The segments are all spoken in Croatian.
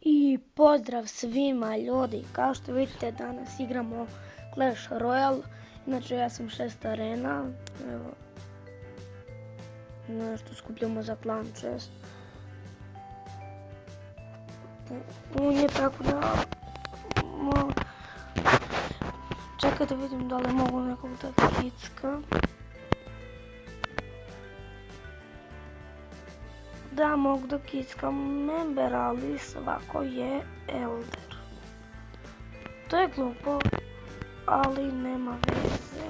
I pozdrav svima ljudi, kao što vidite danas igramo Clash Royale, inače ja sam 6 arena, evo, nešto skupljamo za plan 6. On je tako da, čekaj da vidim da li mogu nekog da kicka. Da, mogu da kickam member, ali svako je elder. To je glupo, ali nema veze.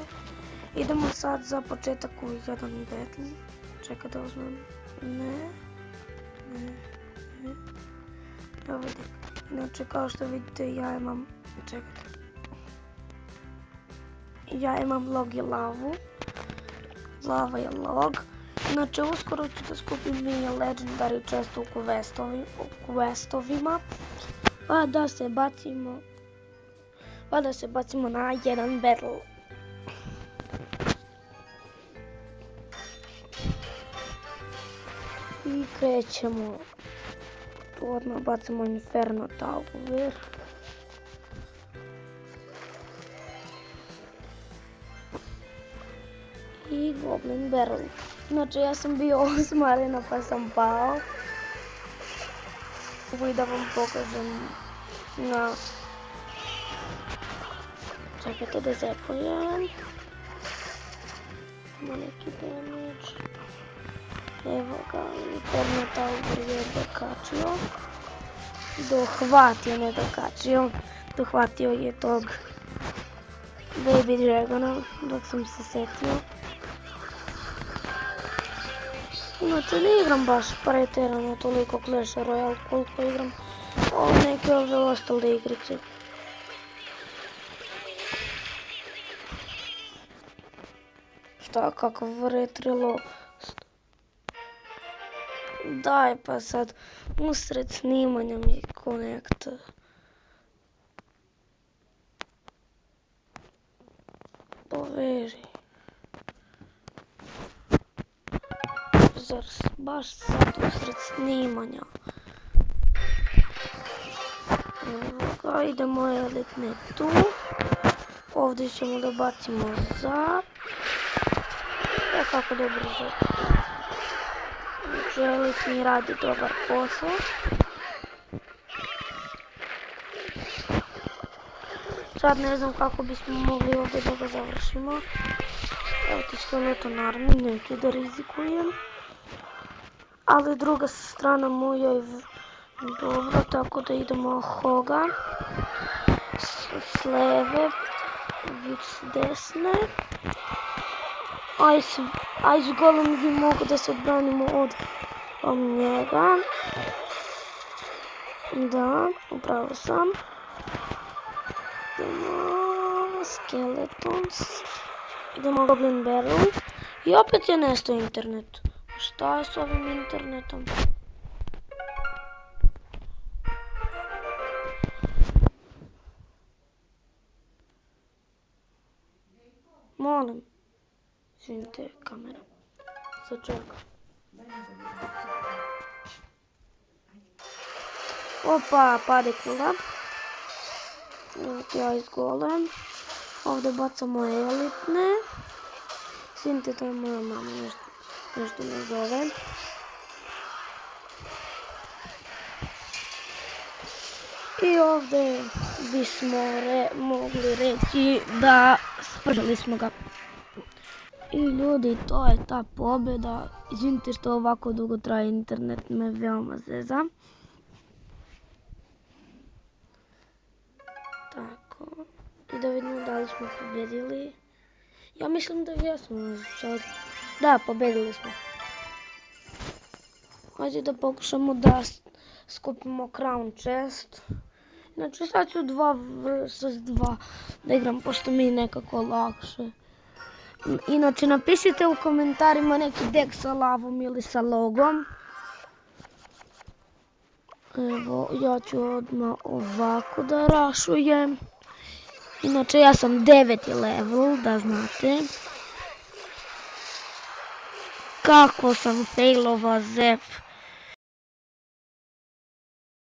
Idemo sad za početak u jedan battle. Čekaj da uzmem. Ne. Evo vidite. Inače, kao što vidite, ja imam... Čekajte. Ja imam log i lavu. Lava je log. Inače, uskoro ću da skupim mini legendary često u questovima. Pa da se bacimo na jedan battle. I krećemo. Tu odmah bacimo Inferno Tower. I Goblin Barrel. Znači ja sam bio 8 arena pa sam pao. I da vam pokažem na... Čekajte da zepujem. Ima neki damage. Evo ga, Inferno Tower je dokačio. Dohvatio je tog Baby Dragona dok sam se setio. Inače ne igram baš pretjerano toliko Clash Royale koliko igram neke ove ostale igrice. Šta, kakav retrilost. Daj pa sad, usred snimanja mi konekta. Poveži. Zar baš sad usred snimanja? Evo ga, idemo elitne tu. Ovdje ćemo da bacimo zap. Kako dobro zap. Elitni radi dobar posao. Sad ne znam kako bismo mogli ovdje da ga završimo. Evo ti skeleton army, neću da rizikujem. Ali druga strana moja je dobro, tako da idemo Hoga. S leve, Vic s desne. Ice Golem gdje mogu da se odbranimo od njega. Da, upravo sam. Idemo Skeletons. Idemo Goblin Barrel. I opet je nestao internet. Šta je s ovim internetom? Molim. Izvinite, kamera. Sačekaj. Opa, pade kula. Ja izgolem. Ovdje bacamo elitne. Izvinite, to je moja mama, nešto me zove. I ovdje bismo mogli reći da spržali smo ga. I ljudi, to je ta pobjeda. Izvinite što ovako dugo traje internet, me veoma zeza. Tako, i da vidimo da li smo pobjedili. Ja mislim da jesmo. Da, pobjedili smo. Hajde da pokušamo da skupimo Crown Chest. Znači sad ću 2 vs 2 da igram, pošto mi je nekako lakše. Inače napišite u komentarima neki deck sa lavom ili sa logom. Evo, ja ću odmah ovako da rašujem. Inače ja sam 9. level, da znate. Kako sam failova zep.